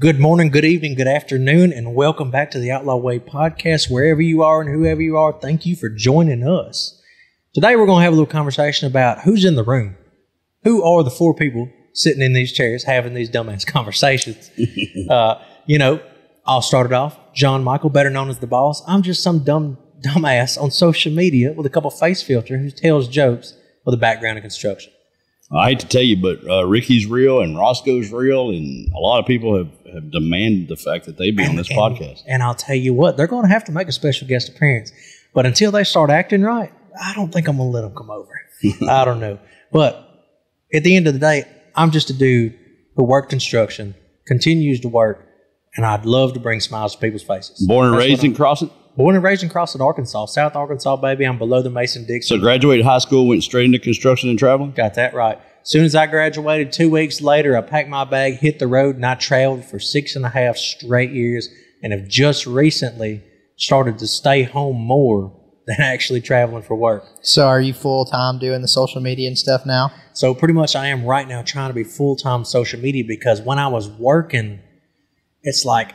Good morning, good evening, good afternoon, and welcome back to the Outlaw Way podcast. Wherever you are and whoever you are, thank you for joining us. Today we're going to have a little conversation about who's in the room. Who are the four people sitting in these chairs having these dumbass conversations? I'll start it off. John Michael, better known as the boss. I'm just some dumbass on social media with a couple face filter who tells jokes with a background in construction. I hate to tell you, but Ricky's real and Roscoe's real, and a lot of people have demanded the fact that they be on this podcast. And I'll tell you what, they're going to have to make a special guest appearance. But until they start acting right, I don't think I'm going to let them come over. I don't know. But at the end of the day, I'm just a dude who worked construction, continues to work, and I'd love to bring smiles to people's faces. Born and raised in Crossett? Born and raised in Crossett, Arkansas. South Arkansas, baby. I'm below the Mason-Dixon. So graduated high school, went straight into construction and traveling? Got that right. As soon as I graduated, 2 weeks later, I packed my bag, hit the road, and I traveled for 6.5 straight years and have just recently started to stay home more than actually traveling for work. So are you full-time doing the social media and stuff now? So pretty much I am right now trying to be full-time social media because when I was working, it's like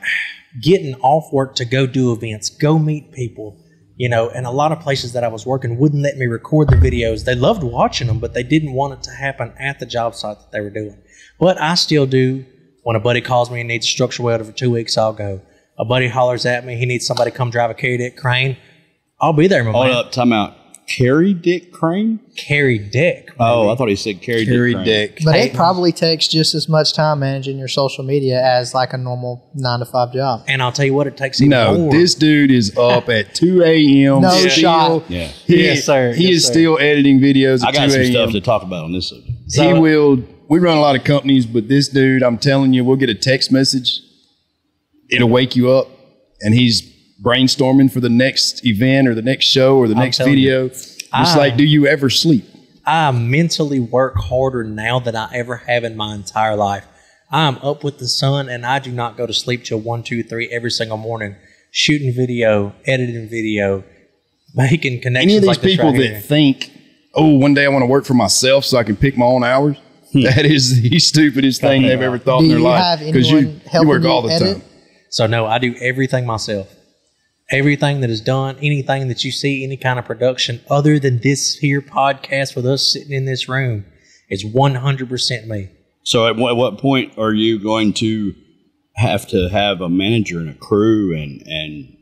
getting off work to go do events, go meet people, and a lot of places that I was working wouldn't let me record the videos. They loved watching them, but they didn't want it to happen at the job site that they were doing. But I still do. When a buddy calls me and needs a structural welder for 2 weeks, I'll go. A buddy hollers at me, he needs somebody to come drive a carry deck crane. I'll be there, my man. Hold up, time out. Carry deck crane? Carry deck. Maybe. Oh, I thought he said carry deck. But it probably takes just as much time managing your social media as like a normal 9 to 5 job. And I'll tell you what, it takes even more. No, this dude is up at 2 a.m. No shot. Yeah. Yes, sir. He is still editing videos at 2 a.m. I got some stuff to talk about on this subject. We run a lot of companies, but this dude, I'm telling you, we'll get a text message. It'll wake you up, and he's brainstorming for the next event or the next show or the next video. It's like, do you ever sleep? I mentally work harder now than I ever have in my entire life. I'm up with the sun, and I do not go to sleep till 1, 2, 3 every single morning, shooting video, editing video, making connections. Any of these like people that think, oh, one day I want to work for myself so I can pick my own hours, that is the stupidest thing they've ever thought in their life. Because you work all the time. So, no, I do everything myself. Everything that is done, anything that you see, any kind of production other than this here podcast with us sitting in this room is 100% me. So at what point are you going to have a manager and a crew? And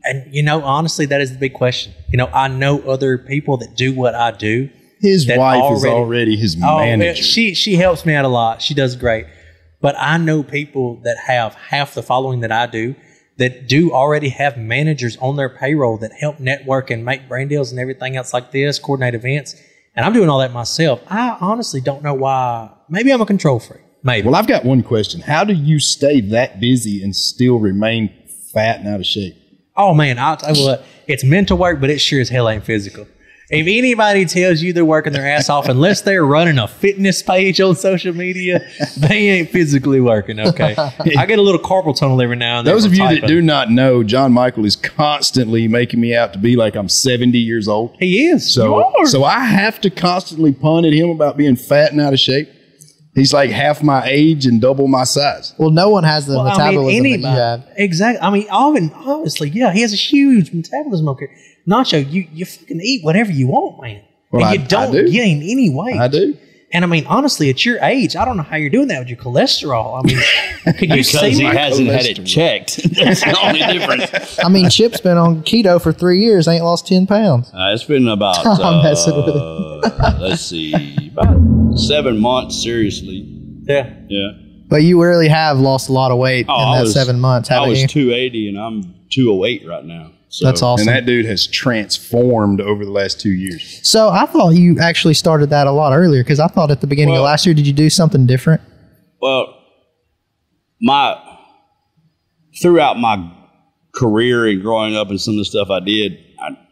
honestly, that is the big question. I know other people that do what I do. His wife is already his manager. She helps me out a lot. She does great. But I know people that have half the following that I do that do already have managers on their payroll that help network and make brand deals and everything else like this, coordinate events. And I'm doing all that myself. I honestly don't know why. Maybe I'm a control freak. Maybe. Well, I've got one question. How do you stay that busy and still remain fat and out of shape? Oh, man, I'll tell you what. It's mental work, but it sure as hell ain't physical. If anybody tells you they're working their ass off, unless they're running a fitness page on social media, they ain't physically working, okay? I get a little carpal tunnel every now and then. Those of you that do not know, John Michael is constantly making me out to be like I'm 70 years old. He is. So I have to constantly pun at him about being fat and out of shape. He's like half my age and double my size. Well, no one has the metabolism that you have. Exactly. I mean, obviously, yeah, he has a huge metabolism, okay. Nacho, you fucking eat whatever you want, man. Well, and you don't gain any weight. I do. And I mean, honestly, at your age, I don't know how you're doing that with your cholesterol. I mean, could you see he hasn't had it checked. That's the only difference. I mean, Chip's been on keto for 3 years, ain't lost 10 pounds. It's been about, I'm messing with it. let's see, about 7 months, seriously. Yeah. Yeah. But you really have lost a lot of weight in that 7 months, haven't you? I was 280 and I'm 208 right now. So, that's awesome. And that dude has transformed over the last 2 years. So I thought you actually started that a lot earlier because I thought at the beginning of last year, did you do something different? Well, throughout my career and growing up and some of the stuff I did,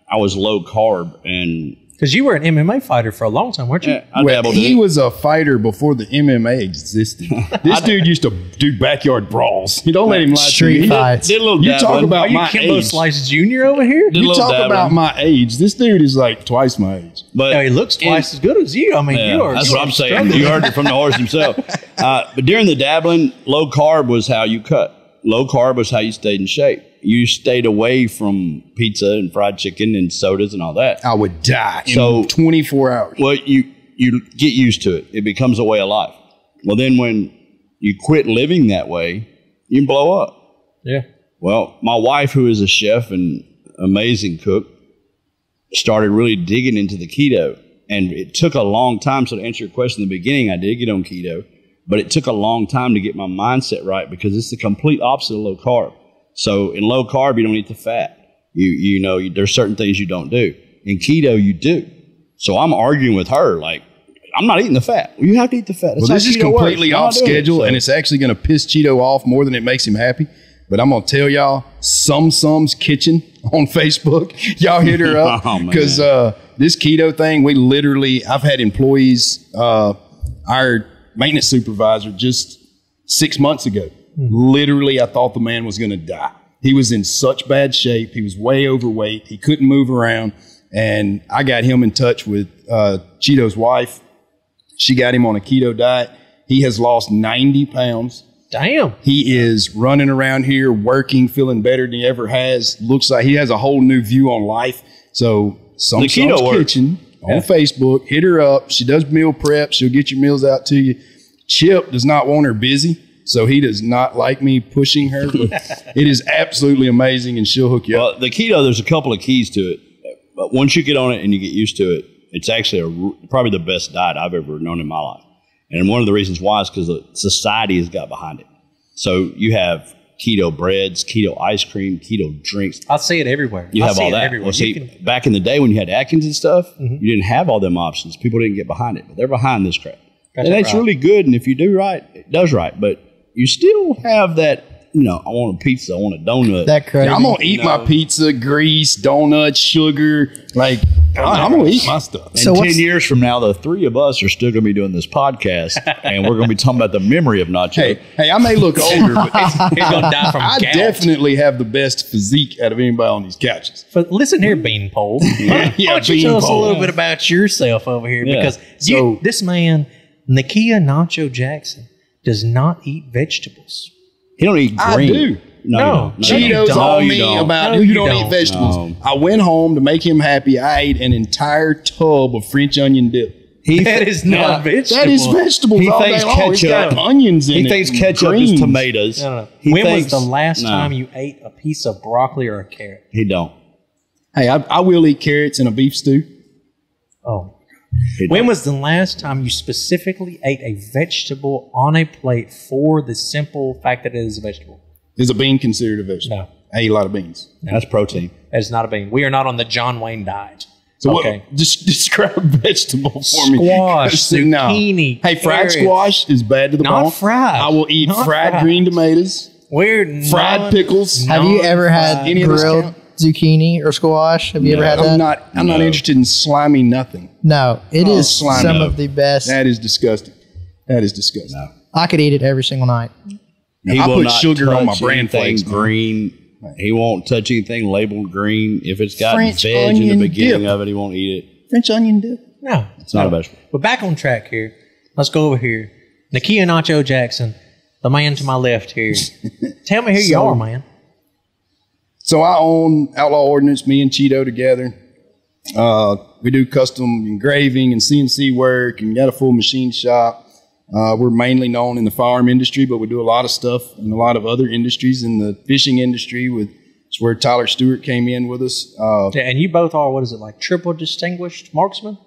I was low carb and Because you were an MMA fighter for a long time, weren't you? Yeah, well, he was a fighter before the MMA existed. This dude used to do backyard brawls. You don't let him lie to you. Street fights. Did a little You talk about Are you my Kimbo age. Slice Jr. over here? Did a You little talk dabbling. about my age. This dude is like twice my age. But No, he looks twice as good as you. I mean, yeah, you are. that's you what are I'm saying. struggling. You heard it from the horse himself. But during the dabbling, low carb was how you cut. low carb was how you stayed in shape. You stayed away from pizza and fried chicken and sodas and all that. I would die in 24 hours. Well, you get used to it. It becomes a way of life. Well, then when you quit living that way, you can blow up. Yeah. Well, my wife, who is a chef and amazing cook, started really digging into the keto. And it took a long time. So to answer your question in the beginning, I did get on keto. But it took a long time to get my mindset right because it's the complete opposite of low carb. So in low carb, you don't eat the fat. You know, there's certain things you don't do. In keto, you do. So I'm arguing with her, like, I'm not eating the fat. Well, you have to eat the fat. Well, this is completely off schedule, and it's actually going to piss Cheeto off more than it makes him happy. But I'm going to tell y'all, Sum's Kitchen on Facebook, y'all hit her up because this keto thing, I've had employees, our maintenance supervisor just 6 months ago. Literally, I thought the man was going to die. He was in such bad shape. He was way overweight. He couldn't move around. And I got him in touch with Cheeto's wife. She got him on a keto diet. He has lost 90 pounds. Damn. He is running around here, working, feeling better than he ever has. Looks like he has a whole new view on life. So, Sum's Kitchen on Facebook. Hit her up. She does meal prep. She'll get your meals out to you. Chip does not want her busy, so he does not like me pushing her. But it is absolutely amazing, and she'll hook you up. Well, the keto, there's a couple of keys to it. But once you get on it and you get used to it, it's actually probably the best diet I've ever known in my life. And one of the reasons why is because society has got behind it. So you have keto breads, keto ice cream, keto drinks. I see it everywhere. You have all that. Well, see, back in the day when you had Atkins and stuff, you didn't have all them options. People didn't get behind it. But they're behind this crap. And it's really good. And if you do right, it does right. But you still have that, you know, I want a pizza, I want a donut. That crazy. I'm going to eat my pizza, grease, donuts, sugar. Like, I'm going to eat my stuff. And 10 years from now, the three of us are still going to be doing this podcast, and we're going to be talking about the memory of Nacho. Hey, I may look older, but He's going to die from I gout. definitely have the best physique out of anybody on these couches. But listen here, Beanpole. Why don't you tell us a little bit about yourself over here? Yeah. Because this man, Nakia Nacho Jackson, does not eat vegetables. He don't eat green. I do. No. Cheetos on me about you don't eat vegetables. No. I went home to make him happy. I ate an entire tub of French onion dip. That is not vegetable. That is vegetables He all day thinks long. It's got ketchup- onions in it. He thinks and ketchup greens. is tomatoes. No. He When was thinks- the last no. time you ate a piece of broccoli or a carrot? He don't. Hey, I will eat carrots in a beef stew. Oh. He When don't. was the last time you specifically ate a vegetable on a plate for the simple fact that it is a vegetable? Is a bean considered a vegetable? No. I eat a lot of beans. That's protein. That is not a bean. We are not on the John Wayne diet. So Okay. just describe vegetable for me. Squash, No. zucchini, Hey, fried carrots. squash is bad to the Not bone. fried. I will eat Not fried fried. green tomatoes, We're fried pickles. Have you ever had Any of this grilled count? zucchini or squash? Have you ever had that? I'm not interested in slimy nothing. No, it is slimy. some No. of the best. That is disgusting. That is disgusting. No. I could eat it every single night. He I will put not sugar on my touch bran anything flakes, man. green. He won't touch anything labeled green. If it's got French veg in the onion beginning dip. of it, he won't eat it. French onion dip. No. It's not a vegetable. But back on track here. Let's go over here. Nakia Nacho Jackson, the man to my left here. Tell me who you So- are, man. So I own Outlaw Ordnance, me and Cheeto together. We do custom engraving and CNC work and got a full machine shop. We're mainly known in the firearm industry, but we do a lot of stuff in a lot of other industries. In the fishing industry, it's where Tyler Stewart came in with us. Yeah, and you both are, what is it, like triple distinguished marksmen?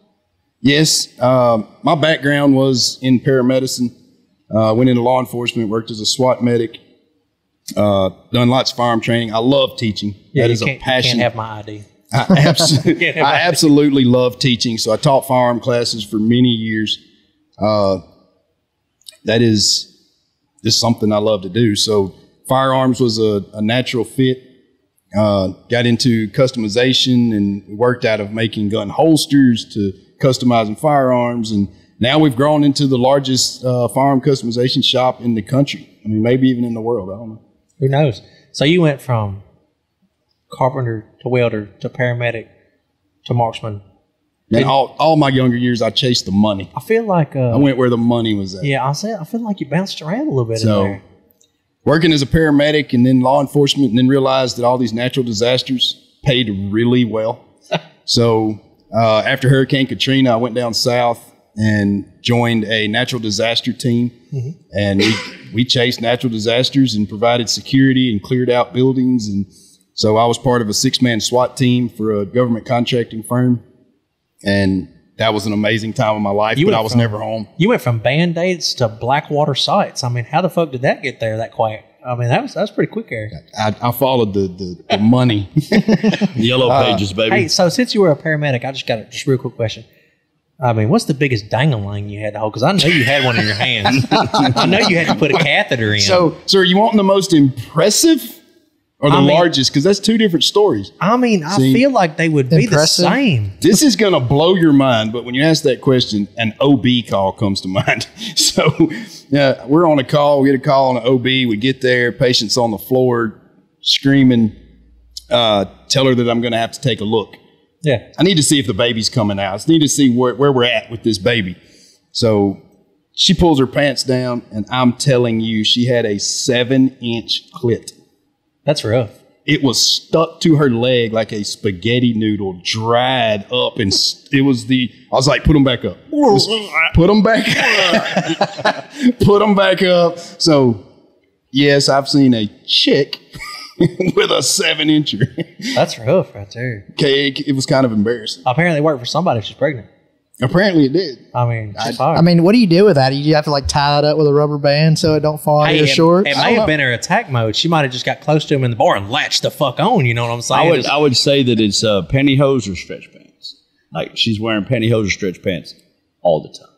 Yes, my background was in paramedicine. Went into law enforcement, worked as a SWAT medic, done lots of firearm training. I love teaching. Yeah, That you is a can't passion. have my ID. I absolutely love teaching. So I taught firearm classes for many years. That is just something I love to do. So firearms was a natural fit. Got into customization and worked out of making gun holsters to customizing firearms. And now we've grown into the largest firearm customization shop in the country. I mean, maybe even in the world. I don't know. Who knows? So you went from carpenter to welder to paramedic to marksman. And all my younger years, I chased the money. I feel like I went where the money was at. yeah, I feel like you bounced around a little bit So, in there. working as a paramedic and then law enforcement, and then realized that all these natural disasters paid really well. So after Hurricane Katrina, I went down south and joined a natural disaster team. And we chased natural disasters and provided security and cleared out buildings. And so I was part of a 6-man SWAT team for a government contracting firm. And that was an amazing time of my life, but I was never home. You went from Band-Aids to Blackwater sites. I mean, how the fuck did that get there that quick? I mean, that was pretty quick, Eric. I followed the money. Yellow pages, baby. Hey, so since you were a paramedic, I just got a real quick question. I mean, what's the biggest dang-a-lang you had to hold? Because I know you had one in your hands. I know you had to put a catheter in. So are you wanting the most impressive or the largest? Because that's two different stories. I mean, I feel like they would be the same. This is going to blow your mind, but when you ask that question, an OB call comes to mind. So yeah, we're on a call. We get a call on an OB. We get there. Patient's on the floor screaming. Tell her that I'm going to have to take a look. Yeah. I need to see if the baby's coming out. I need to see where we're at with this baby. So she pulls her pants down, and I'm telling you, she had a 7-inch clit. That's rough. It was stuck to her leg like a spaghetti noodle, dried up, and I was like, put them back up. Put them back up. Put them back up. So, yes, I've seen a chick with a 7-incher. That's rough right there. Okay, it was kind of embarrassing. Apparently it worked for somebody if she's pregnant. Apparently it did. I mean, what do you do with that? You have to like tie it up with a rubber band so it don't fall out of your shorts? It may have been her attack mode. She might have just got close to him in the bar and latched the fuck on. You know what I'm saying? I would say that it's pantyhose or stretch pants. Like she's wearing pantyhose or stretch pants all the time.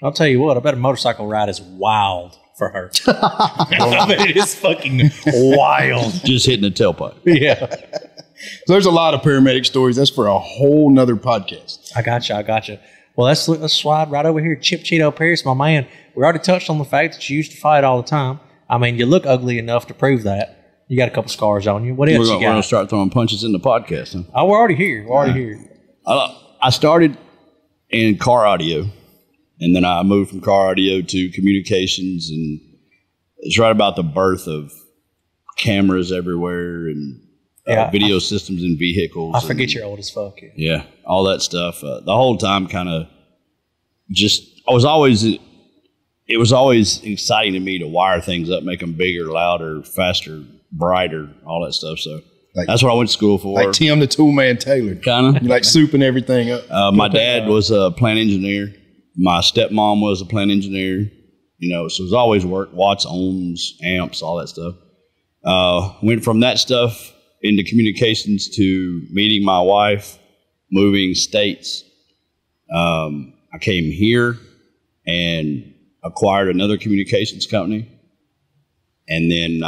I'll tell you what. I bet a motorcycle ride is wild for her. I mean, it is fucking wild. Just hitting the tailpipe. Yeah. So there's a lot of paramedic stories. That's for a whole nother podcast. I got you. Well, let's slide right over here. Chip Cheeto Pierce, my man. We already touched on the fact that you used to fight all the time. I mean, you look ugly enough to prove that. You got a couple scars on you. What else you got? We're going to start throwing punches in the podcast. Huh? Oh, we're already here. I started in car audio, and then I moved from car audio to communications, and it's right about the birth of cameras everywhere and video systems in vehicles. I forget you're old as fuck. Yeah, all that stuff. The whole time kind of it was always exciting to me to wire things up, make them bigger, louder, faster, brighter, all that stuff. So that's what I went to school for. Like Tim the Toolman Taylor. Kind of. You like souping everything up. My dad was a plant engineer. My stepmom was a plant engineer. You know, so it was always work, watts, ohms, amps, all that stuff. Went from that stuff into communications to meeting my wife, moving states. I came here and acquired another communications company, and then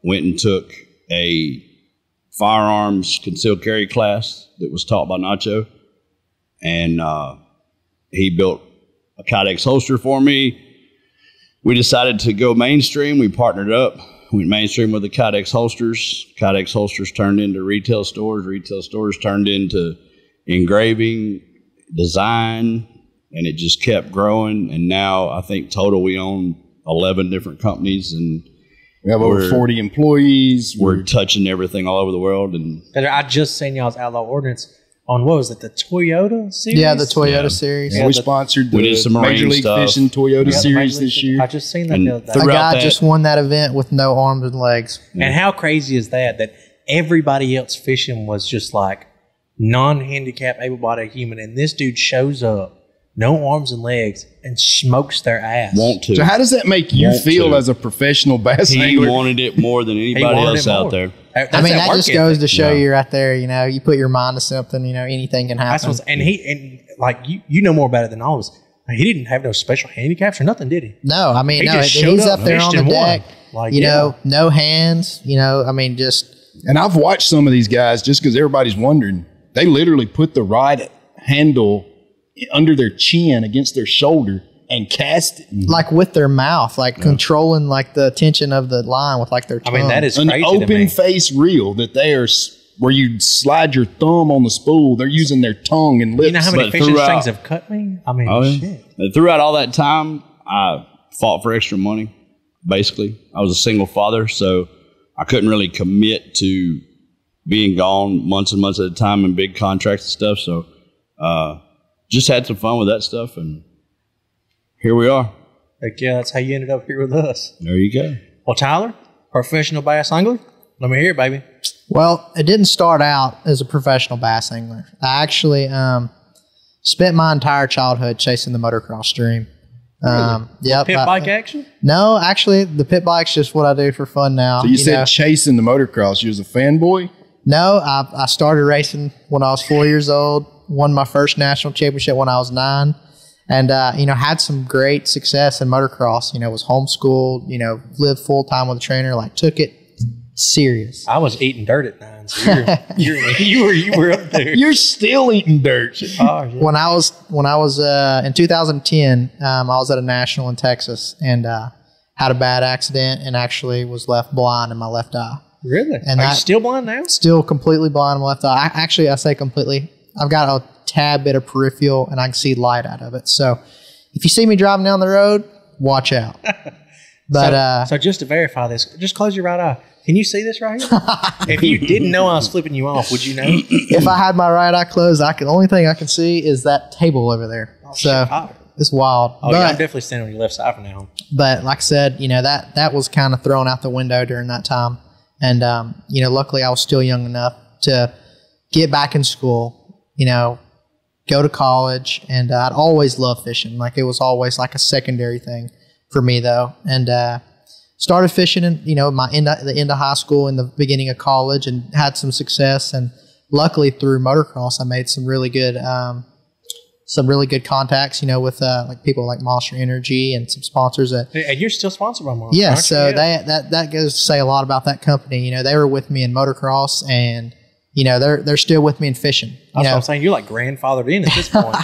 went and took a firearms concealed carry class that was taught by Nacho, and he built a Kydex holster for me. We decided to go mainstream. We partnered up. Went mainstream with the Kydex holsters. Kydex holsters turned into retail stores. Retail stores turned into engraving, design, and it just kept growing. And now I think total we own 11 different companies, and we have over 40 employees. We're touching everything all over the world. And I just seen y'all's Outlaw Ordinance on, what was it, the Toyota series? Yeah, the Toyota series. Yeah, we sponsored the Major League Fishing Toyota series this year. I just seen that the other day. A guy just won that event with no arms and legs. And how crazy is that everybody else fishing was just like non-handicapped, able-bodied human, and this dude shows up, no arms and legs, and smokes their ass. Want to. So how does that make you feel as a professional bass angler? He wanted it more than anybody else out there. I mean, that just goes to show you right there, you know, you put your mind to something, you know, anything can happen. You know more about it than all of us. He didn't have no special handicaps or nothing, did he? No, I mean, he's up there on the deck, know, no hands, you know, I mean, just. And I've watched some of these guys just because everybody's wondering. They literally put the rod handle under their chin against their shoulder and cast it. Like with their mouth, like controlling like the tension of the line with like their tongue. I mean, that is crazy. An open face reel that they are, where you slide your thumb on the spool. They're using their tongue and lips. You know how many fishing strings have cut me? I mean, shit. Throughout all that time, I fought for extra money. basically. I was a single father, so I couldn't really commit to being gone months and months at a time in big contracts and stuff. So just had some fun with that stuff, and here we are. Heck yeah, that's how you ended up here with us. There you go. Well, Tyler, professional bass angler? Let me hear it, baby. Well, it didn't start out as a professional bass angler. I actually spent my entire childhood chasing the motocross dream. Yep. Pit bike action? No, actually, the pit bike's just what I do for fun now. So you said chasing the motocross. You was a fanboy? No, I started racing when I was 4 years old. Won my first national championship when I was 9. And, had some great success in motocross. Was homeschooled, lived full-time with a trainer, took it serious. I was eating dirt at 9, so you were up there. You're still eating dirt. Oh, yeah. When I was in 2010, I was at a national in Texas and had a bad accident and actually was left blind in my left eye. Really? And Are you still blind now? Still completely blind in my left eye. I say completely. I've got a tad bit of peripheral and I can see light out of it. So if you see me driving down the road, watch out. But so just to verify this, just close your right eye. Can you see this right here? If you didn't know I was flipping you off, would you know? If I had my right eye closed, the only thing I can see is that table over there. Oh, so shit. it's wild. Oh, yeah, I'm definitely standing on your left side from now on. But like I said, that was kind of thrown out the window during that time. And, luckily I was still young enough to get back in school, go to college. And I'd always loved fishing. It was always a secondary thing for me, though. And started fishing in, the end of high school and the beginning of college and had some success. And luckily through motocross, I made some really good contacts, with people like Monster Energy and some sponsors. And you're still sponsored by Monster. Yeah, so that goes to say a lot about that company. They were with me in motocross, and they're still with me in fishing. That's what I'm saying. You're grandfathered in at this point.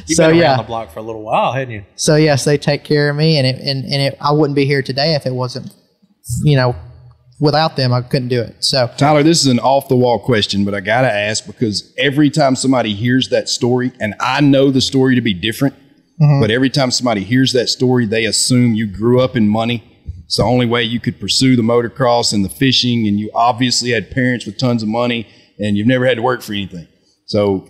You've been around the block for a little while, hadn't you? So yes, they take care of me, and I wouldn't be here today if it wasn't, without them, I couldn't do it. So Tyler, this is an off the wall question, but I got to ask because every time somebody hears that story, and I know the story to be different, but every time somebody hears that story, they assume you grew up in money. It's the only way you could pursue the motocross and the fishing, and you obviously had parents with tons of money, and you've never had to work for anything. So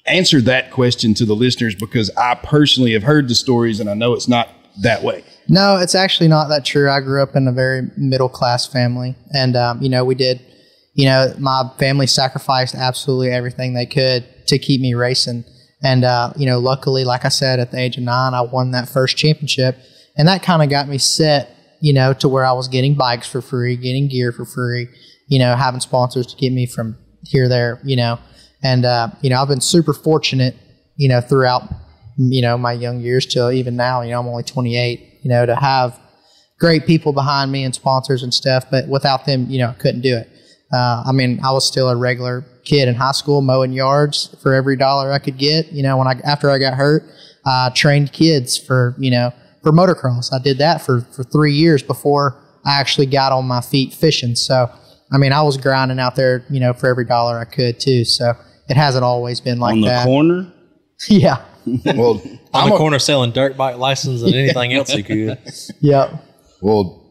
answer that question to the listeners, because I personally have heard the stories, and I know it's not that way. No, it's actually not that true. I grew up in a very middle-class family, and, we did, my family sacrificed absolutely everything they could to keep me racing. And, luckily, like I said, at the age of 9, I won that first championship, and that kind of got me set, to where I was getting bikes for free, getting gear for free, having sponsors to get me from here, there, and, I've been super fortunate, throughout, my young years till even now, I'm only 28, to have great people behind me and sponsors and stuff, but without them, I couldn't do it. I was still a regular kid in high school mowing yards for every dollar I could get. After I got hurt, I trained kids for motocross. I did that for 3 years before I actually got on my feet fishing. So, I was grinding out there, for every dollar I could too. So it hasn't always been like that. On the corner? Yeah. Well, on the corner selling dirt bike license and anything else you could. Yeah. Well,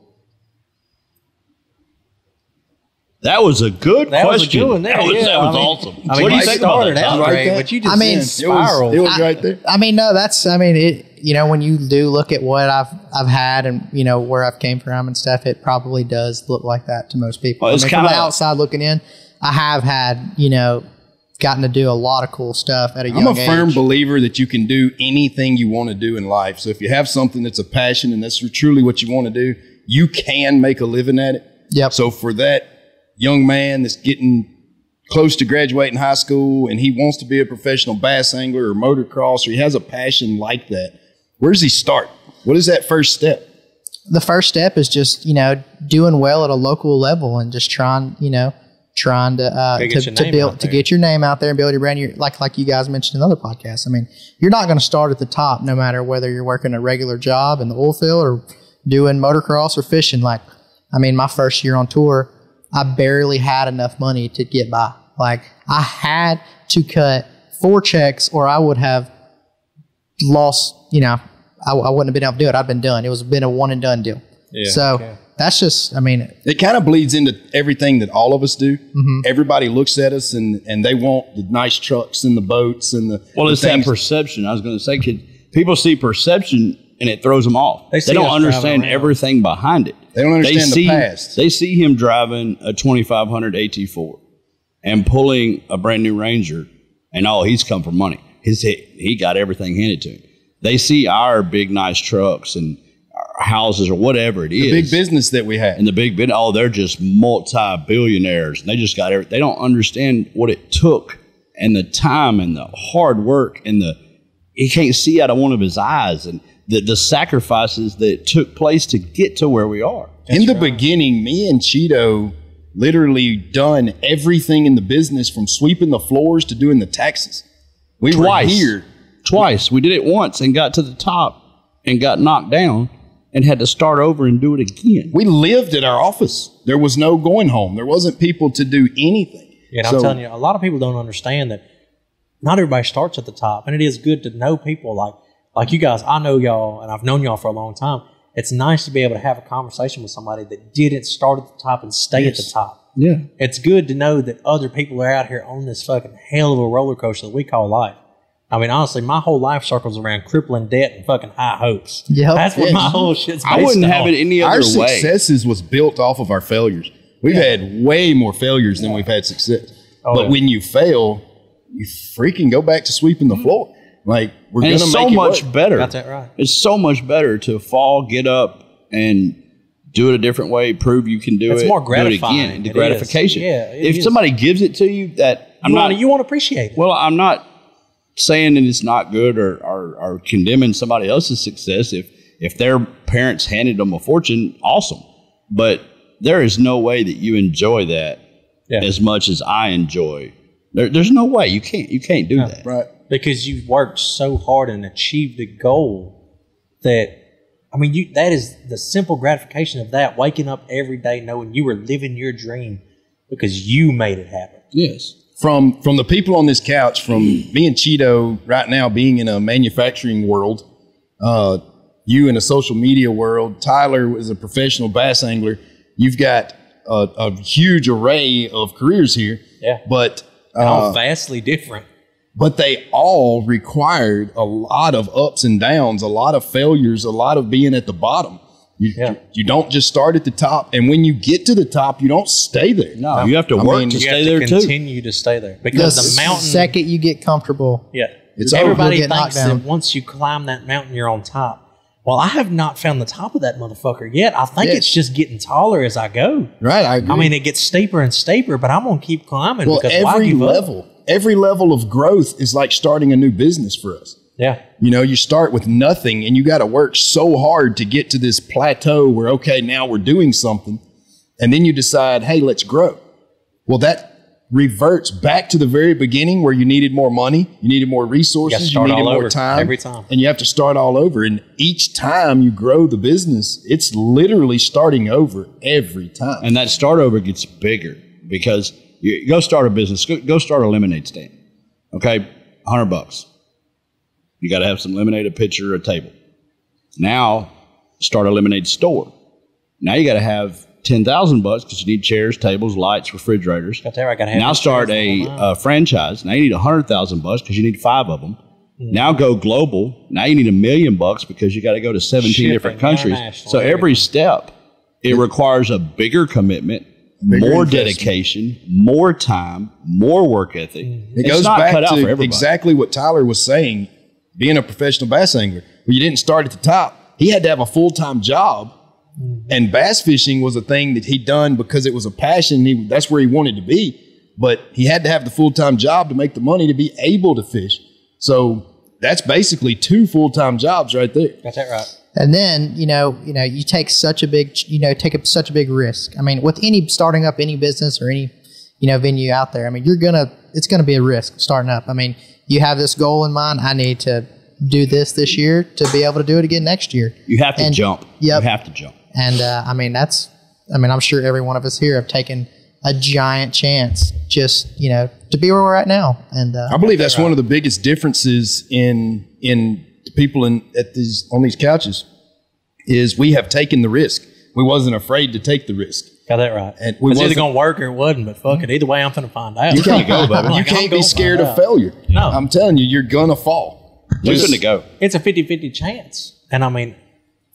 that was a good question. Was a good one there. That was awesome. What do you think about that? Great, but you just spiraled. It was right there. When you do look at what I've had and, where I've came from and stuff, it probably does look like that to most people. Well, from the outside looking in, I have had, gotten to do a lot of cool stuff at a young age. I'm a firm believer that you can do anything you want to do in life. So if you have something that's a passion and that's truly what you want to do, you can make a living at it. Yep. So for that young man that's getting close to graduating high school and he wants to be a professional bass angler or motocross, or he has a passion like that, where does he start? What is that first step? The first step is just, doing well at a local level and just trying to get your name out there and build your brand. Like you guys mentioned in other podcasts. You're not going to start at the top, no matter whether you're working a regular job in the oil field or doing motocross or fishing. My first year on tour, I barely had enough money to get by. I had to cut 4 checks or I would have lost, I wouldn't have been able to do it. I'd been done. It was been a one and done deal. So that's just, I mean, it kind of bleeds into everything that all of us do. Everybody looks at us and they want the nice trucks and the boats and the it's that perception. I was going to say, people see perception and it throws them off. They don't understand everything behind it. They don't understand the past. They see him driving a 2500 AT4 and pulling a brand new Ranger, and he's come for money. He got everything handed to him. They see our big nice trucks and our houses or whatever it is. The big business that we have. And the big business, they're just multi-billionaires. And they just got everything. They don't understand what it took and the time and the hard work and he can't see out of one of his eyes and the sacrifices that took place to get to where we are. In the beginning, me and Cheeto literally done everything in the business from sweeping the floors to doing the taxes. We were here. Twice. We did it once and got to the top and got knocked down and had to start over and do it again. We lived at our office. There was no going home. There wasn't people to do anything. Yeah, I'm telling you, a lot of people don't understand that not everybody starts at the top. And it is good to know people like you guys. I know y'all, and I've known y'all for a long time. It's nice to be able to have a conversation with somebody that didn't start at the top and stay at the top. Yeah. It's good to know that other people are out here on this fucking hell of a roller coaster that we call life. I mean, honestly, my whole life circles around crippling debt and fucking high hopes. Yep. That's what my whole shit's based I wouldn't on. have it any other Our way. successes was built off of our failures. We've had way more failures than we've had success. But when you fail, you freaking go back to sweeping the floor. Like, we're going to make it so much work. better. Got that right. It's so much better to fall, get up, and do it a different way, prove you can do it. It's more gratifying. Do it again. The It gratification. is. Yeah, it if is. somebody gives it to you, you want to appreciate it. Well, I'm not saying that it's not good or condemning somebody else's success. If their parents handed them a fortune, awesome. But there is no way that you enjoy that as much as I enjoy. There's no way. You can't do that. Right. Because you've worked so hard and achieved a goal that, I mean, that is the simple gratification of that, waking up every day knowing you were living your dream because you made it happen. Yes. From the people on this couch, from me and Cheeto right now being in a manufacturing world, you in a social media world, Tyler is a professional bass angler. You've got a huge array of careers here. Yeah. But all vastly different. But they all required a lot of ups and downs, a lot of failures, a lot of being at the bottom. You don't just start at the top, and when you get to the top, you don't stay there. No, you have to work to stay there too. Continue to stay there because the mountain. The second you get comfortable, it's everybody over. thinks that once you climb that mountain, you're on top. Well, I have not found the top of that motherfucker yet. I think it's just getting taller as I go. Right, I agree. I mean, it gets steeper and steeper, but I'm going to keep climbing because every level of growth is like starting a new business for us. Yeah. You know, you start with nothing and you got to work so hard to get to this plateau where, okay, now we're doing something. And then you decide, hey, let's grow. Well, that reverts back to the very beginning where you needed more money, you needed more resources, you needed more time. Every time. And you have to start all over. And each time you grow the business, it's literally starting over every time. And that start over gets bigger because you go start a business, go start a lemonade stand. Okay, $100. You got to have some lemonade, a pitcher, a table. Now, start a lemonade store. Now you got to have $10,000 because you need chairs, tables, lights, refrigerators. Now start a franchise. Now you need $100,000 because you need 5 of them. Now go global. Now you need $1 million because you got to go to 17 different countries. So every step, it requires a bigger commitment, more dedication, more time, more work ethic. It goes back to exactly what Tyler was saying. Being a professional bass angler, when you didn't start at the top, he had to have a full-time job. And bass fishing was a thing that he'd done because it was a passion. That's where he wanted to be. But he had to have the full-time job to make the money to be able to fish. So that's basically 2 full-time jobs right there. Got that right. And then, you take such a big, such a big risk. I mean, with starting up any business or any, venue out there, I mean, it's going to be a risk starting up. I mean, you have this goal in mind. I need to do this year to be able to do it again next year. You have to jump. Yep. You have to jump. And I'm sure every one of us here have taken a giant chance just, to be where we're at now. And I believe that's one of the biggest differences in people on these couches is we have taken the risk. we wasn't afraid to take the risk. Got that right. And It was either going to work or it wasn't, but fuck it. Either way, I'm going to find out. You can't go, baby. You Like, I'm can't gonna be scared find of out. failure. No. I'm telling you, you're going to fall. We're going to go. It's a 50-50 chance. And I mean,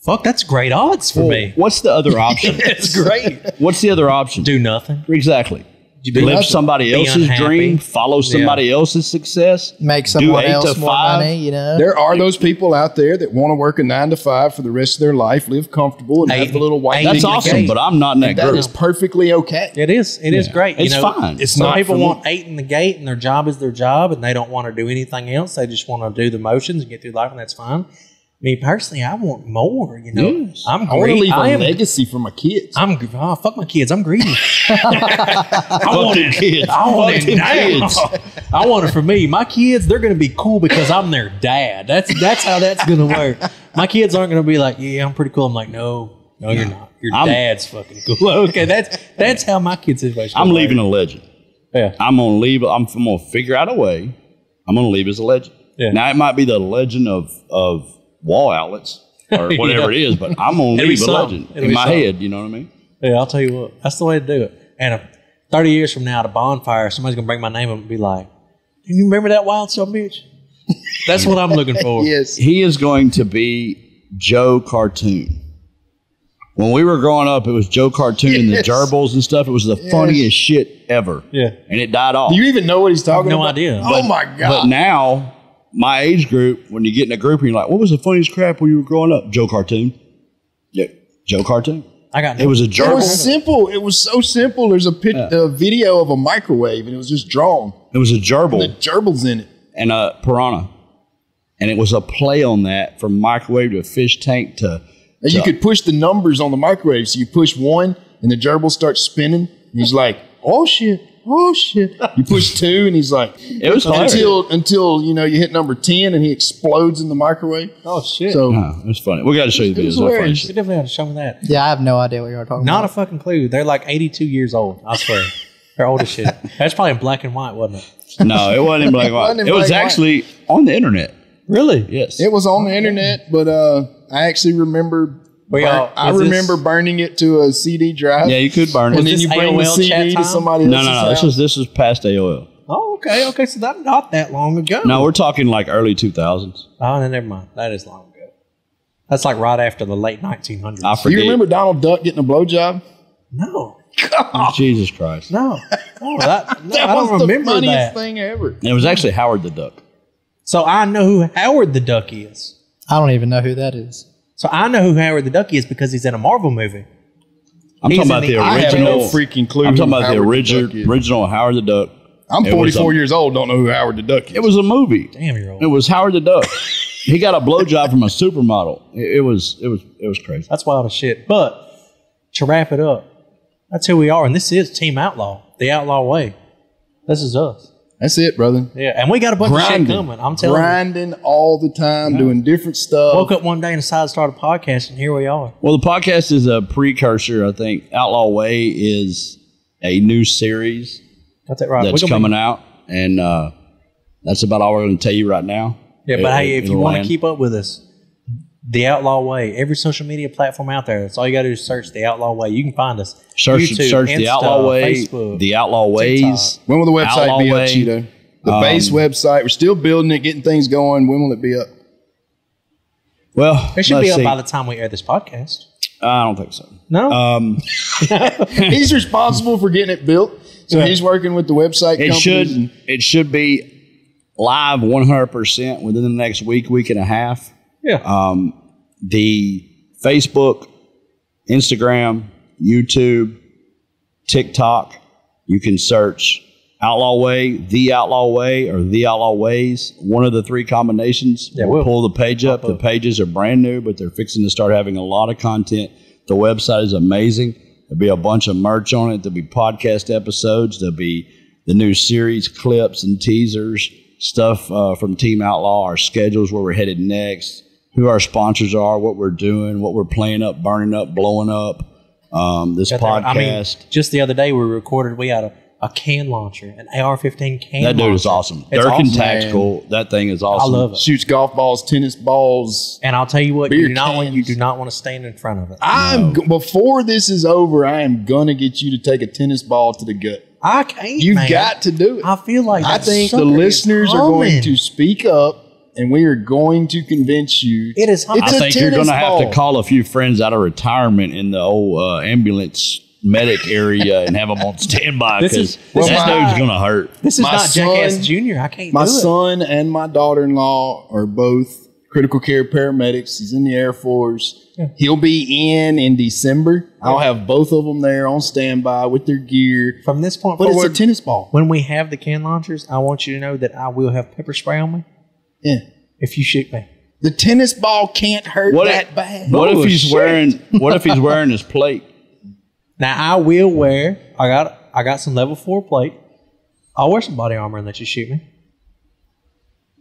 fuck, that's great odds for me. What's the other option? It's great. What's the other option? Do nothing. Exactly. Do Live nothing. somebody Be else's unhappy. dream, follow somebody else's success. Make do someone 8 to else more 5. money, you know. There are those people out there that want to work a 9 to 5 for the rest of their life, live comfortable, and have the little white. That's the awesome, gate. but I'm not in that That group. is perfectly okay. It is. It is great. It's fine. It's Some not people for me. want 8 in the gate, and their job is their job, and they don't want to do anything else. They just want to do the motions and get through life, and that's fine. Me personally, I want more. You know, Yes. I'm I want to greedy. leave I a am. legacy for my kids. Fuck my kids. I'm greedy. I want them it. kids. I want Fuck it them now. kids. I want it for me. My kids, they're going to be cool because I'm their dad. That's how that's going to work. My kids aren't going to be like, yeah, I'm pretty cool. I'm like, no, you're not. Your dad's fucking cool. Okay, that's how my kids situation. I'm leaving a legend. Yeah. I'm going to leave. I'm going to figure out a way. I'm going to leave as a legend. Yeah. Now, it might be the legend of wall outlets or whatever it is, but I'm going to It'll be leave a something. legend It'll in be my something. head. You know what I mean? Yeah, I'll tell you what. That's the way to do it. And 30 years from now at a bonfire, somebody's going to bring my name up and be like, do you remember that wild son of a bitch? That's what I'm looking for. Yes. He is going to be Joe Cartoon. When we were growing up, it was Joe Cartoon and the Yes. gerbils and stuff. It was the funniest shit ever. Yeah. And it died off. Do you even know what he's talking No about? idea. Oh my But God. now, my age group, when you get in a group and you're like, what was the funniest crap when you were growing up? Joe Cartoon. Yeah, Joe Cartoon. I got It was a It gerbil. was simple. It was so simple. There's a video of a microwave, and it was just drawn. It was a The gerbil gerbils in it. and a piranha. And it was a play on that from microwave to a fish tank to... And you could push the numbers on the microwave. So you push 1, and the gerbil starts spinning. And he's like, "Oh shit, oh shit." You push 2, and he's like, It was hilarious. until you hit number 10, and he explodes in the microwave. Oh, shit. So It was funny. We got to show you the It was videos. They're funny hilarious. You shit. definitely have to show me that. Yeah, I have no idea what you're talking Not a about. fucking clue. They're like 82 years old. I swear. They're old as shit. That's probably in black and white, wasn't it? No, it wasn't in black and white. wasn't in It was black and white. actually on the internet. Really? Yes. it was on the internet, but I actually remember. I was this- remember burning it to a CD drive. Yeah, you could burn it. and then this you bring the AOL CD chat to time? somebody No, else's no. house. This was past AOL. Oh, okay. Okay, so that's not that long ago. No, we're talking like early 2000s. Oh, no, never mind. That is long ago. That's like right after the late 1900s. I Do forget. you remember Donald Duck getting a blowjob? No. Jesus Christ. No. No, I That don't was the remember funniest that. thing ever. It was actually Howard the Duck. So I know who Howard the Duck is. I don't even know who that is. So I know who Howard the Duck is because he's in a Marvel movie. I'm He's talking about in the the- I have original. no freaking clue I'm who talking about the Howard the Duck is. original Howard the Duck. I'm It was 44 a- years old. Don't know who Howard the Duck is. It was a movie. Damn, you're old. It was Howard the Duck. He got a blowjob from a supermodel. It was crazy. That's wild as shit. But to wrap it up, that's who we are. And this is Team Outlaw, the Outlaw way. This is us. That's it, brother. Yeah. And we got a bunch of shit coming. I'm telling you. grinding all the time, doing different stuff. Woke up one day and decided to start a podcast, and here we are. Well, the podcast is a precursor. I think Outlaw Way is a new series Got that right. that's coming out, and that's about all we're going to tell you right now. Yeah, but hey, if you want to land. keep up with us, the Outlaw Way, every social media platform out there, that's all you got to do is search the Outlaw Way. You can find us. search YouTube, the Insta, Outlaw Way, Facebook, the Outlaw Ways. When will the website Outlaw be up, Way. Cheeto? The base website. We're still building it, getting things going. When will it be up? Well, It should let's be up see. by the time we air this podcast. I don't think so. No? He's responsible for getting it built, so Yeah. he's working with the website It companies. and- should be live 100% within the next week and a half. Yeah. The Facebook, Instagram, YouTube, TikTok, you can search Outlaw Way, The Outlaw Way, or The Outlaw Ways. One of the three combinations. Yeah, we'll we'll pull the page up. The pages are brand new, but they're fixing to start having a lot of content. The website is amazing. There'll be a bunch of merch on it. There'll be podcast episodes. There'll be the new series clips and teasers, stuff from Team Outlaw, our schedules, where we're headed next, who our sponsors are, what we're doing, what we're playing up, burning up, blowing up. This Got that right. podcast. I mean, just the other day we recorded, we had a can launcher, an AR-15 can That dude launcher. is awesome. It's Durkin awesome. Tactical. That thing is awesome. I love it. Shoots golf balls, tennis balls. And I'll tell you what, Beer you cans. do not want to stand in front of it. Before this is over, I am gonna get you to take a tennis ball to the gut. I can't. You've man. got to do it. I feel like I that think the sucker is listeners are going humming. to speak up, and we are going to convince you. It is humming. I It's a think you're going to tennis have to ball. call a few friends out of retirement in the old ambulance medic area and have them on standby This because is- that this is dude's not- going to hurt. This is My not Jackass son- Junior. I can't My do it. son and my daughter-in-law are both critical care paramedics. He's in the Air Force. Yeah. He'll be in December. I'll have both of them there on standby with their gear. From this point But it's forward, a tennis ball. when we have the can launchers, I want you to know that I will have pepper spray on me Yeah. if you shoot me. The tennis ball can't hurt that bad. What if Oh, he's shit. wearing? What if he's wearing his plate? Now I will wear. I got some level 4 plate. I'll wear some body armor and let you shoot me.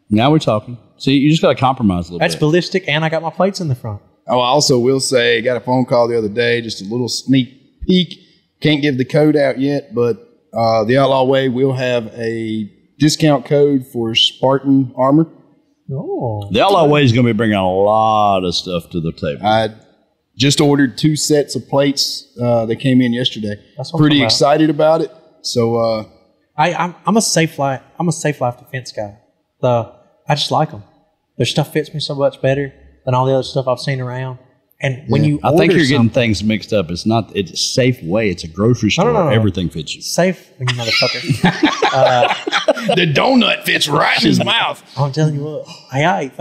Now we're talking. See, you just got to compromise a little That's bit. ballistic, and I got my plates in the front. Oh, I also will say, got a phone call the other day, just a little sneak peek. Can't give the code out yet, but the Outlaw Way will have a discount code for Spartan armor. Oh, The Outlaw Way is going to be bringing a lot of stuff to the table. I just ordered 2 sets of plates. They came in yesterday. That's what I'm Pretty talking about. excited about it. So I'm a safe life. I'm a safe life defense guy. I just like them. Their stuff fits me so much better than all the other stuff I've seen around. And when you I order think you're getting something- things mixed up. It's not. It's a safe way. It's a grocery store. no. Everything fits you. safe, you motherfucker. the donut fits right in his mouth. I'm telling you what. I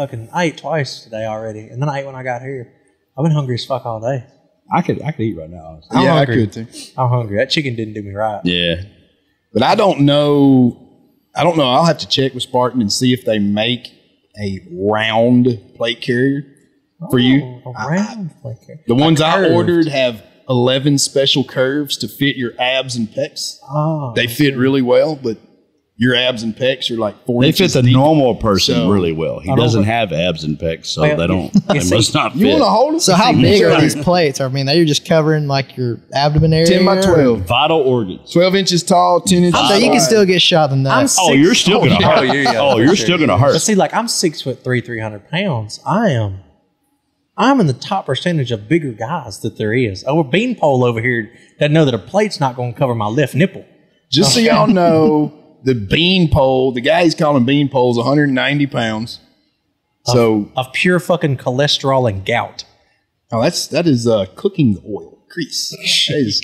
ate twice today already, and then I ate when I got here. I've been hungry as fuck all day. I could eat right now. Honestly. I'm Yeah, hungry. I could too. I'm hungry. That chicken didn't do me right. Yeah. But I don't know. I'll have to check with Spartan and see if they make a round plate carrier for you. Oh, around like that. The ones I curved. ordered have 11 special curves to fit your abs and pecs. Oh, They fit really well, but your abs and pecs are like 4 They inches fit the deep. normal person So- really well. He I don't doesn't know. have abs and pecs, so Well, they don't. you They see, must not You fit. want to hold it? So how big are these plates? I mean, they're just covering like your abdomen area. 10 by 12. Vital organs. 12 inches tall, 10 inches So you can wide. still get shot in the I'm nuts. six- Oh, you're still gonna yeah. hurt. You're still gonna hurt. But see, like I'm 6'3", 300 pounds. I'm in the top percentage of bigger guys that there is. Oh, Beanpole over here doesn't know that a plate's not going to cover my left nipple. Just so y'all know, the bean pole, the guy he's calling bean pole is 190 pounds. So, Of pure fucking cholesterol and gout. that is cooking oil grease. That is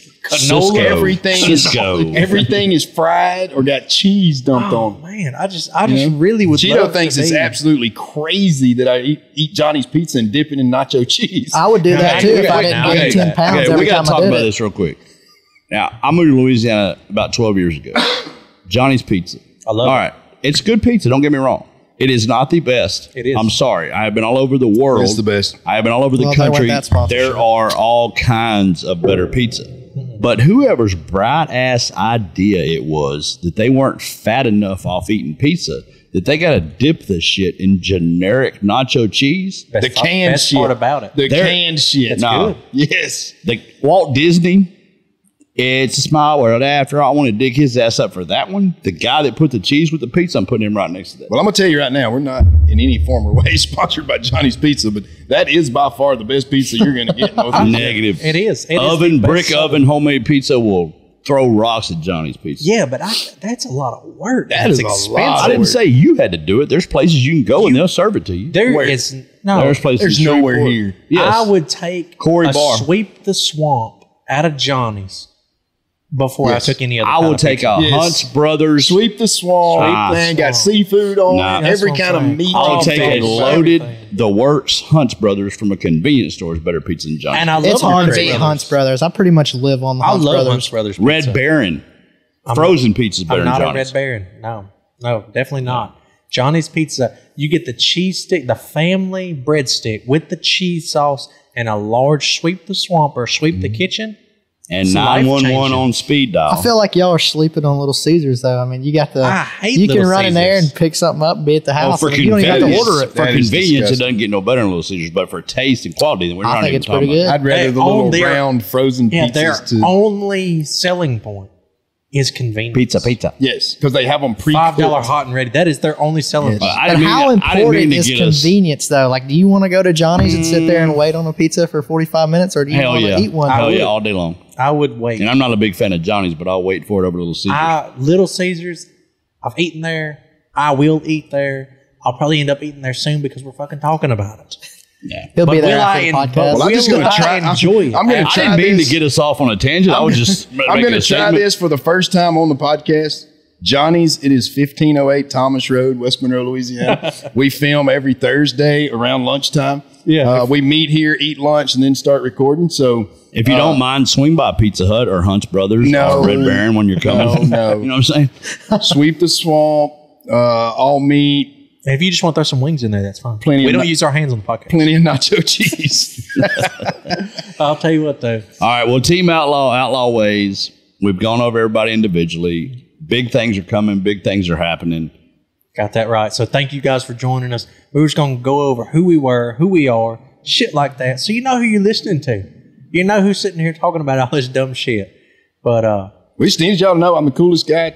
Cisco. everything is fried or got cheese dumped Oh on. man, I just really would. Cheeto love thinks to it's be- absolutely crazy that I eat Johnny's pizza and dip it in nacho cheese. I would do that I too do if I it didn't now. gain Okay, 10 pounds Okay, we every got time to talk I did about it. this real quick. Now, I moved to Louisiana about 12 years ago. Johnny's Pizza. I love All it. right. It's good pizza. Don't get me wrong. It is not the best. It is. I'm sorry. I have been all over the world. It's the best. I have been all over the Well, they want country. that sponsorship. There are all kinds of better pizza. But whoever's bright ass idea it was that they weren't fat enough off eating pizza, that they got to dip the shit in generic nacho cheese. Best The canned best shit. part about it. The They're- canned shit. Nah. good. Yes. The Walt Disney, it's a small world. After all, I want to dig his ass up for that one. The guy that put the cheese with the pizza, I'm putting him right next to that. Well, I'm going to tell you right now, we're not in any form or way sponsored by Johnny's Pizza, but that is by far the best pizza you're going to get in North Louisiana. Negative. It is. It is Oven, the best brick selling. oven, homemade pizza will throw rocks at Johnny's Pizza. Yeah, but that's a lot of work. That That's is a expensive. lot. I didn't say you had to do it. There's places you can go and they'll serve it to you. There Where? is no. There's places. There's in nowhere Shreveport. here. Yes. I would take Corey a Bar. sweep the swamp out of Johnny's before Yes. I took any other. I kind will of take pizza. a Yes. Hunts Brothers. Sweep the swamp. Nah. Man, got seafood on Nah. it. That's Every what I'm kind of saying. meat. I'll Oh, take a man. loaded, Everything. the works Hunts Brothers from a convenience store is better pizza than Johnny's. And I love It's hard to Hunts beat Brothers. Hunt's Brothers. I pretty much live on the I Hunt's love Brothers. Hunts Brothers. Red pizza. Baron. Frozen pizza is better I'm than not a Johnny's. Red Baron. No, definitely not. Johnny's Pizza. You get the cheese stick, the family breadstick with the cheese sauce, and a large sweep the swamp or sweep the kitchen. And It's 911 life-changing. on speed dial. I feel like y'all are sleeping on Little Caesars, though. I mean, you got the. I hate you can Little run in there Caesars. and pick something up and be at the house. for and you don't even have to convenience, order it. for That is convenience, it disgusting. doesn't get no better than Little Caesars, but for taste and quality, then we're I not think even it's talking pretty about good. I'd rather They the own little their- round frozen Yeah, pizzas their to only selling point is convenient. Pizza. Yes, because they have them $5 hot and ready. That is their only selling Yes. point. But how important is convenience, though? Like, do you want to go to Johnny's and sit there and wait on a pizza for 45 minutes, or do you want to eat one? Hell yeah, all day long. I would wait. And I'm not a big fan of Johnny's, but I'll wait for it over Little Caesars. Little Caesars, I've eaten there. I will eat there. I'll probably end up eating there soon because we're fucking talking about it. Yeah. He'll be there after the podcast. Well, I'm just going to try. Enjoy it. I'm going to try I didn't mean this. to get us off on a tangent. I was just. I'm going to try this for the first time on the podcast. Johnny's. It is 1508 Thomas Road, West Monroe, Louisiana. We film every Thursday around lunchtime. Yeah. We meet here, eat lunch, and then start recording. So if you don't mind, swing by Pizza Hut or Hunt's Brothers No. or Red Baron when you're coming. No. You know what I'm saying? Sweep the swamp, all meat, If you just want to throw some wings in there, that's fine. Plenty we of don't use our hands on the podcast. plenty of nacho cheese. I'll tell you what, though. All right. Well, Team Outlaw, Outlaw Ways. We've gone over everybody individually. Big things are coming. Big things are happening. Got that right. So thank you guys for joining us. We're just going to go over who we were, who we are, shit like that. So you know who you're listening to. You know who's sitting here talking about all this dumb shit. But We just need y'all to know I'm the coolest guy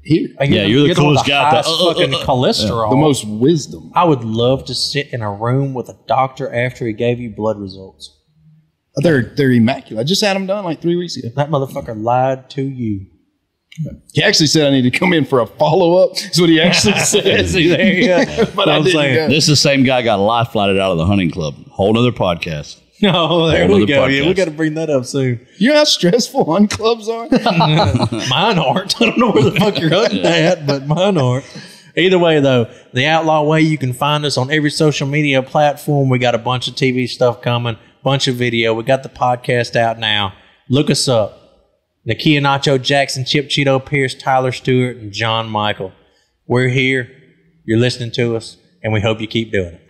here. You're the coolest guy. Highest fucking cholesterol. The most wisdom. I would love to sit in a room with a doctor after he gave you blood results. They're immaculate. I just had them done like 3 weeks ago. That motherfucker lied to you. He actually said I need to come in for a follow-up. That's what he actually said. See, there you go. But I didn't go. This is the same guy got life flighted out of the hunting club. Whole nother podcast. No, there Whole we other go. Yeah, we podcast. got to bring that up soon. You know how stressful hunt clubs are? Mine aren't. I don't know where the fuck you're hunting at, but mine aren't. Either way, though, the Outlaw Way, you can find us on every social media platform. We got a bunch of TV stuff coming, bunch of video. We got the podcast out now. Look us up. Nakia Nacho Jackson, Chip Cheeto Pierce, Tyler Stewart, and John Michael. We're here. You're listening to us, and we hope you keep doing it.